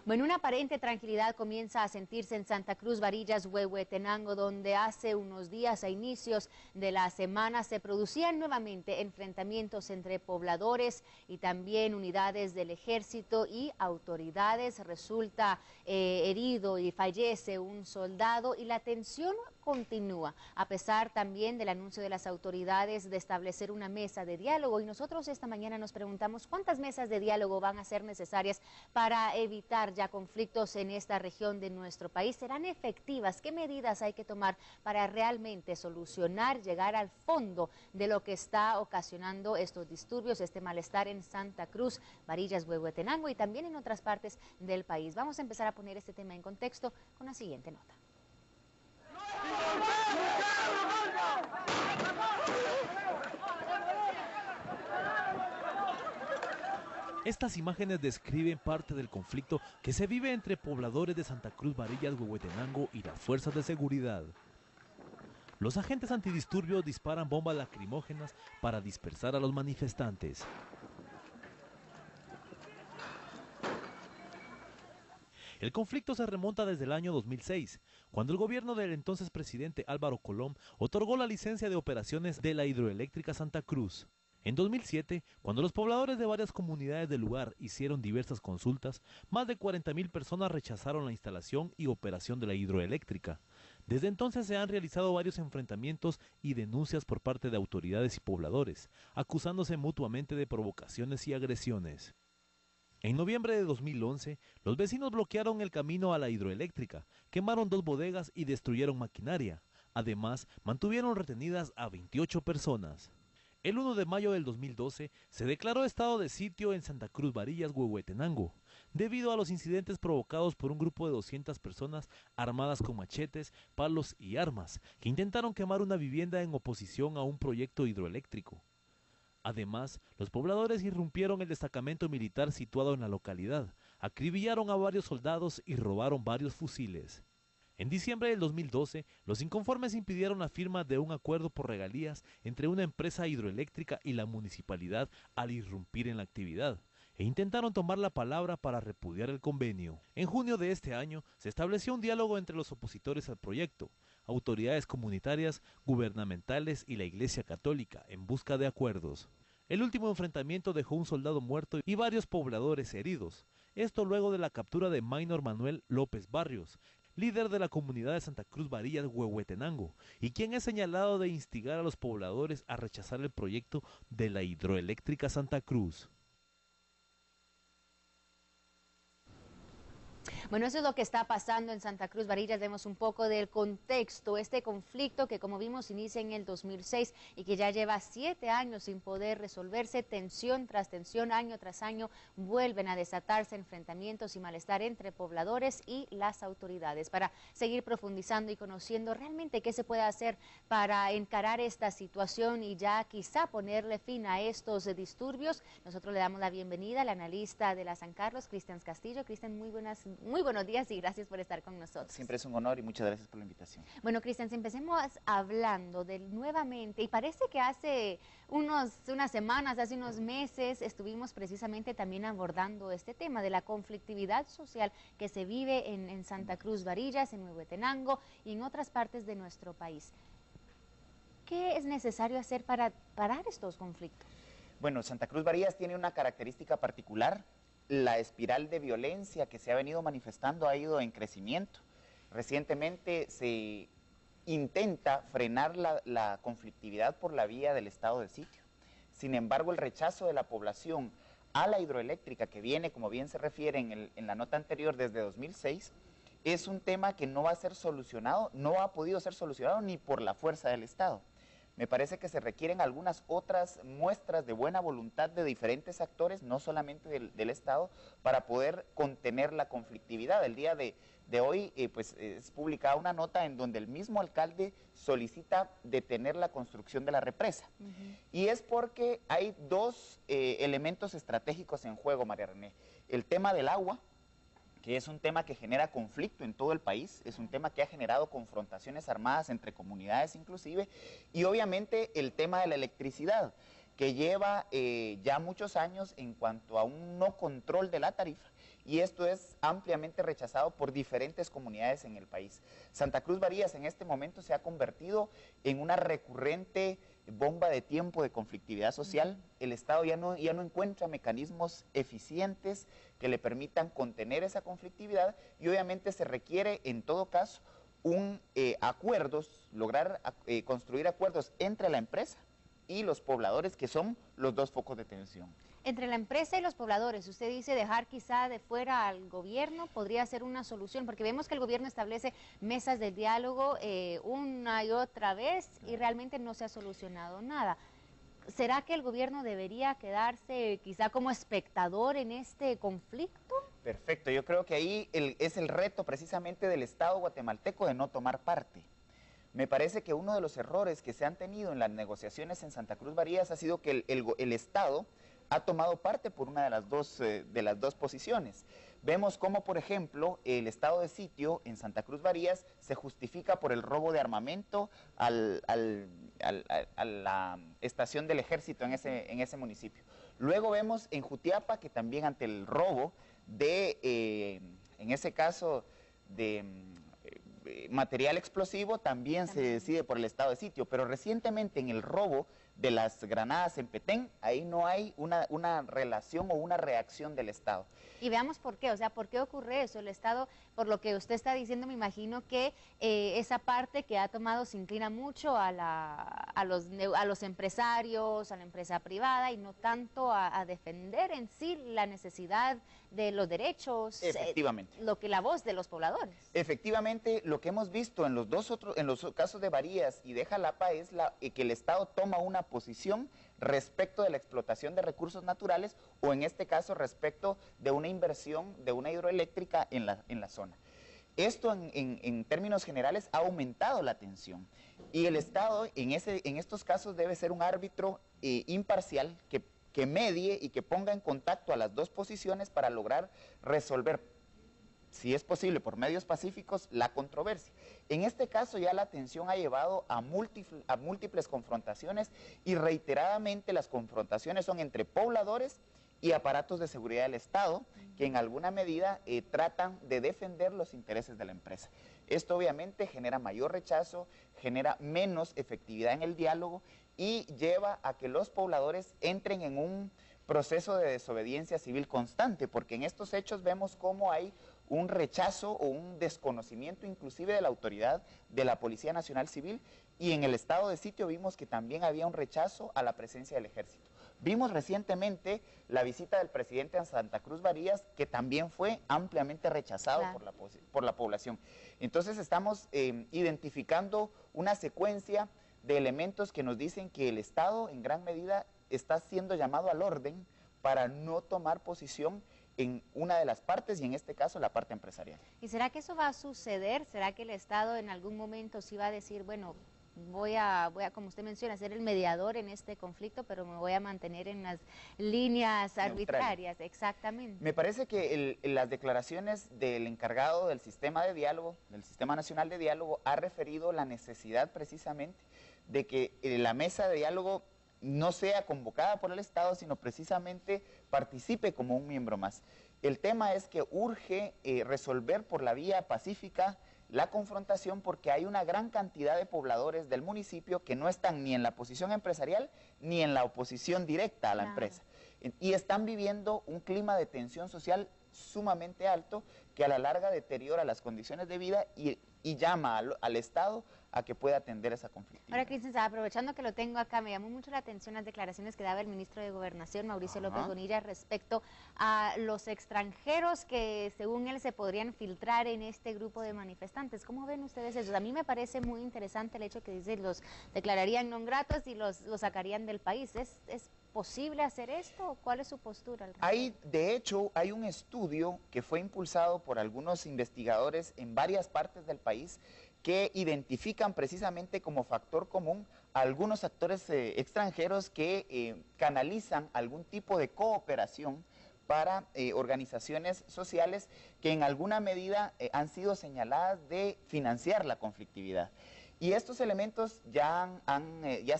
Bueno, una aparente tranquilidad comienza a sentirse en Santa Cruz, Varillas, Huehuetenango, donde hace unos días a inicios de la semana se producían nuevamente enfrentamientos entre pobladores y también unidades del ejército y autoridades. Resulta herido y fallece un soldado y la tensión continúa, a pesar también del anuncio de las autoridades de establecer una mesa de diálogo. Y nosotros esta mañana nos preguntamos cuántas mesas de diálogo van a ser necesarias para evitar ya conflictos en esta región de nuestro país. ¿Serán efectivas? ¿Qué medidas hay que tomar para realmente solucionar, llegar al fondo de lo que está ocasionando estos disturbios, este malestar en Santa Cruz, Varillas, Huehuetenango y también en otras partes del país? Vamos a empezar a poner este tema en contexto con la siguiente nota. Estas imágenes describen parte del conflicto que se vive entre pobladores de Santa Cruz, Varillas, Huehuetenango y las fuerzas de seguridad. Los agentes antidisturbios disparan bombas lacrimógenas para dispersar a los manifestantes. El conflicto se remonta desde el año 2006, cuando el gobierno del entonces presidente Álvaro Colom otorgó la licencia de operaciones de la hidroeléctrica Santa Cruz. En 2007, cuando los pobladores de varias comunidades del lugar hicieron diversas consultas, más de 40.000 personas rechazaron la instalación y operación de la hidroeléctrica. Desde entonces se han realizado varios enfrentamientos y denuncias por parte de autoridades y pobladores, acusándose mutuamente de provocaciones y agresiones. En noviembre de 2011, los vecinos bloquearon el camino a la hidroeléctrica, quemaron 2 bodegas y destruyeron maquinaria. Además, mantuvieron retenidas a 28 personas. El 1 de mayo del 2012 se declaró estado de sitio en Santa Cruz, Varillas, Huehuetenango, debido a los incidentes provocados por un grupo de 200 personas armadas con machetes, palos y armas, que intentaron quemar una vivienda en oposición a un proyecto hidroeléctrico. Además, los pobladores irrumpieron el destacamento militar situado en la localidad, acribillaron a varios soldados y robaron varios fusiles. En diciembre del 2012, los inconformes impidieron la firma de un acuerdo por regalías entre una empresa hidroeléctrica y la municipalidad al irrumpir en la actividad, e intentaron tomar la palabra para repudiar el convenio. En junio de este año, se estableció un diálogo entre los opositores al proyecto, autoridades comunitarias, gubernamentales y la Iglesia Católica en busca de acuerdos. El último enfrentamiento dejó un soldado muerto y varios pobladores heridos. Esto luego de la captura de Maynor Manuel López Barrios, líder de la comunidad de Santa Cruz, Varillas, Huehuetenango, y quien es señalado de instigar a los pobladores a rechazar el proyecto de la hidroeléctrica Santa Cruz. Bueno, eso es lo que está pasando en Santa Cruz, Varillas. Vemos un poco del contexto, este conflicto que como vimos inicia en el 2006 y que ya lleva 7 años sin poder resolverse, tensión tras tensión, año tras año, vuelven a desatarse enfrentamientos y malestar entre pobladores y las autoridades. Para seguir profundizando y conociendo realmente qué se puede hacer para encarar esta situación y ya quizá ponerle fin a estos disturbios, nosotros le damos la bienvenida al analista de la San Carlos, Cristian Castillo. Cristian, muy buenos días y gracias por estar con nosotros. Siempre es un honor y muchas gracias por la invitación. Bueno, Cristian, si empecemos hablando de nuevamente, y parece que hace unas semanas, hace unos meses, estuvimos precisamente también abordando este tema de la conflictividad social que se vive en Santa Cruz, Varillas, en Huehuetenango y en otras partes de nuestro país. ¿Qué es necesario hacer para parar estos conflictos? Bueno, Santa Cruz, Varillas tiene una característica particular. La espiral de violencia que se ha venido manifestando ha ido en crecimiento. Recientemente se intenta frenar la conflictividad por la vía del estado de sitio. Sin embargo, el rechazo de la población a la hidroeléctrica, que viene, como bien se refiere en la nota anterior, desde 2006, es un tema que no va a ser solucionado, no ha podido ser solucionado ni por la fuerza del Estado. Me parece que se requieren algunas otras muestras de buena voluntad de diferentes actores, no solamente del Estado, para poder contener la conflictividad. El día de hoy pues, es publicada una nota en donde el mismo alcalde solicita detener la construcción de la represa. Y es porque hay 2 elementos estratégicos en juego, María René. El tema del agua, que es un tema que genera conflicto en todo el país, es un tema que ha generado confrontaciones armadas entre comunidades inclusive, y obviamente el tema de la electricidad, que lleva ya muchos años en cuanto a un no control de la tarifa y esto es ampliamente rechazado por diferentes comunidades en el país. Santa Cruz Barías en este momento se ha convertido en una recurrente bomba de tiempo de conflictividad social. El Estado ya no encuentra mecanismos eficientes que le permitan contener esa conflictividad y obviamente se requiere en todo caso lograr construir acuerdos entre la empresa y los pobladores, que son los dos focos de tensión. Entre la empresa y los pobladores, usted dice dejar quizá de fuera al gobierno podría ser una solución, porque vemos que el gobierno establece mesas de diálogo una y otra vez y realmente no se ha solucionado nada. ¿Será que el gobierno debería quedarse quizá como espectador en este conflicto? Perfecto, yo creo que ahí es el reto precisamente del Estado guatemalteco de no tomar parte. Me parece que uno de los errores que se han tenido en las negociaciones en Santa Cruz Barías ha sido que el Estado ha tomado parte por una de las dos posiciones. Vemos cómo, por ejemplo, el estado de sitio en Santa Cruz Barías se justifica por el robo de armamento a la estación del ejército en ese municipio. Luego vemos en Jutiapa que también ante el robo en ese caso, de material explosivo, también se decide por el estado de sitio, pero recientemente en el robo de las granadas en Petén, ahí no hay una relación o una reacción del Estado. Y veamos por qué, o sea, ¿por qué ocurre eso? El Estado, por lo que usted está diciendo, me imagino que esa parte que ha tomado se inclina mucho a los empresarios, a la empresa privada y no tanto a defender en sí la necesidad de los derechos, efectivamente, la voz de los pobladores. Efectivamente, lo que hemos visto en los casos de Barías y de Jalapa es que el Estado toma una posición respecto de la explotación de recursos naturales o en este caso respecto de una inversión de una hidroeléctrica en la zona. Esto en términos generales ha aumentado la tensión y el Estado en estos casos debe ser un árbitro imparcial que medie y que ponga en contacto a las dos posiciones para lograr resolver, si es posible, por medios pacíficos, la controversia. En este caso ya la tensión ha llevado a múltiples confrontaciones y reiteradamente las confrontaciones son entre pobladores y aparatos de seguridad del Estado que en alguna medida tratan de defender los intereses de la empresa. Esto obviamente genera mayor rechazo, genera menos efectividad en el diálogo y lleva a que los pobladores entren en un proceso de desobediencia civil constante, porque en estos hechos vemos cómo hay un rechazo o un desconocimiento inclusive de la autoridad de la Policía Nacional Civil y en el estado de sitio vimos que también había un rechazo a la presencia del ejército. Vimos recientemente la visita del presidente a Santa Cruz Barías que también fue ampliamente rechazado por la población. Entonces estamos identificando una secuencia de elementos que nos dicen que el Estado en gran medida está siendo llamado al orden para no tomar posición en una de las partes y en este caso la parte empresarial. ¿Y será que eso va a suceder? ¿Será que el Estado en algún momento sí va a decir, bueno, voy a, como usted menciona, ser el mediador en este conflicto, pero me voy a mantener en las líneas arbitrarias? Exactamente. Me parece que las declaraciones del encargado del sistema de diálogo, del Sistema Nacional de Diálogo, ha referido la necesidad precisamente de que la mesa de diálogo no sea convocada por el Estado, sino precisamente participe como un miembro más. El tema es que urge resolver por la vía pacífica la confrontación porque hay una gran cantidad de pobladores del municipio que no están ni en la posición empresarial ni en la oposición directa a la empresa. Y están viviendo un clima de tensión social sumamente alto que a la larga deteriora las condiciones de vida y llama al Estado a que pueda atender esa conflictividad. Ahora, Cristian, aprovechando que lo tengo acá, me llamó mucho la atención las declaraciones que daba el ministro de Gobernación, Mauricio López Bonilla, respecto a los extranjeros que, según él, se podrían filtrar en este grupo de manifestantes. ¿Cómo ven ustedes eso? A mí me parece muy interesante el hecho que dice los declararían non gratos y los sacarían del país. ¿Es posible hacer esto? ¿Cuál es su postura al respecto? De hecho, hay un estudio que fue impulsado por algunos investigadores en varias partes del país que identifican precisamente como factor común a algunos actores extranjeros que canalizan algún tipo de cooperación para organizaciones sociales que en alguna medida han sido señaladas de financiar la conflictividad. Y estos elementos ya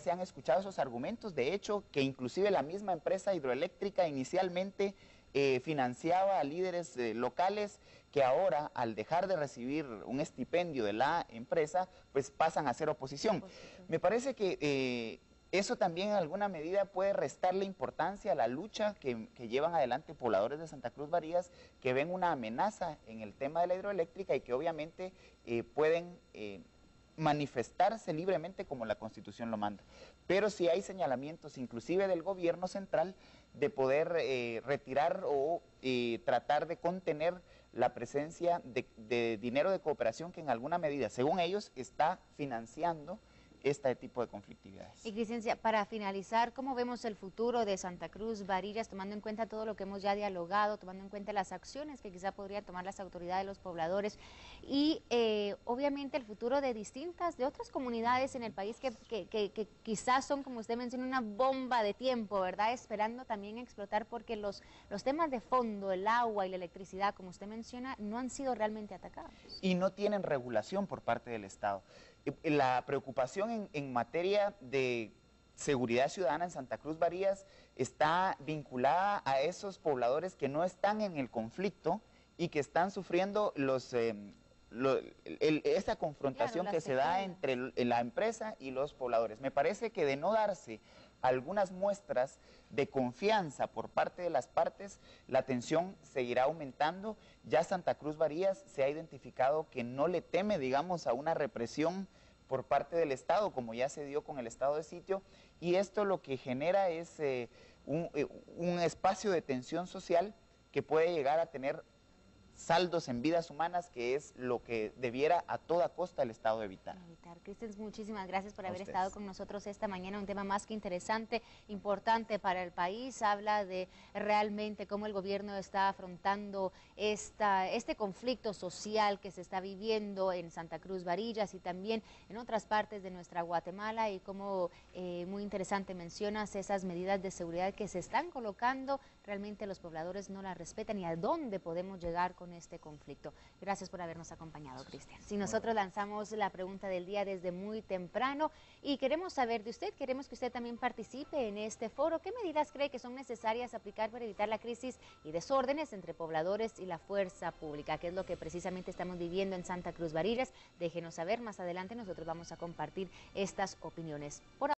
se han escuchado esos argumentos, de hecho, que inclusive la misma empresa hidroeléctrica inicialmente financiaba a líderes locales que ahora, al dejar de recibir un estipendio de la empresa, pues pasan a ser oposición. Me parece que eso también en alguna medida puede restarle importancia a la lucha que llevan adelante pobladores de Santa Cruz Barías, que ven una amenaza en el tema de la hidroeléctrica y que obviamente pueden manifestarse libremente como la Constitución lo manda. Pero sí hay señalamientos, inclusive del gobierno central, de poder retirar o tratar de contener la presencia de dinero de cooperación que en alguna medida, según ellos, está financiando este tipo de conflictividades. Y Crescencia, para finalizar, ¿cómo vemos el futuro de Santa Cruz Barillas, tomando en cuenta todo lo que hemos ya dialogado, tomando en cuenta las acciones que quizá podrían tomar las autoridades, los pobladores, y obviamente el futuro de otras comunidades en el país que quizás son, como usted menciona, una bomba de tiempo, ¿verdad? Esperando también explotar, porque los temas de fondo, el agua y la electricidad, como usted menciona, no han sido realmente atacados. Y no tienen regulación por parte del Estado. La preocupación en materia de seguridad ciudadana en Santa Cruz Barías está vinculada a esos pobladores que no están en el conflicto y que están sufriendo esa confrontación que se da entre la empresa y los pobladores. Me parece que de no darse algunas muestras de confianza por parte de las partes, la tensión seguirá aumentando. Ya Santa Cruz Barías se ha identificado que no le teme, digamos, a una represión por parte del Estado, como ya se dio con el estado de sitio, y esto lo que genera es un espacio de tensión social que puede llegar a tener saldos en vidas humanas, que es lo que debiera a toda costa el Estado evitar. Cristian, muchísimas gracias por haber estado con nosotros esta mañana, un tema más que interesante, importante para el país. Habla de realmente cómo el gobierno está afrontando este conflicto social que se está viviendo en Santa Cruz Barillas y también en otras partes de nuestra Guatemala, y como muy interesante mencionas esas medidas de seguridad que se están colocando, realmente los pobladores no las respetan, y a dónde podemos llegar con este conflicto. Gracias por habernos acompañado, Cristian. Si nosotros lanzamos la pregunta del día desde muy temprano y queremos saber de usted, queremos que usted también participe en este foro. ¿Qué medidas cree que son necesarias aplicar para evitar la crisis y desórdenes entre pobladores y la fuerza pública? ¿Qué es lo que precisamente estamos viviendo en Santa Cruz Barillas? Déjenos saber, más adelante nosotros vamos a compartir estas opiniones. Por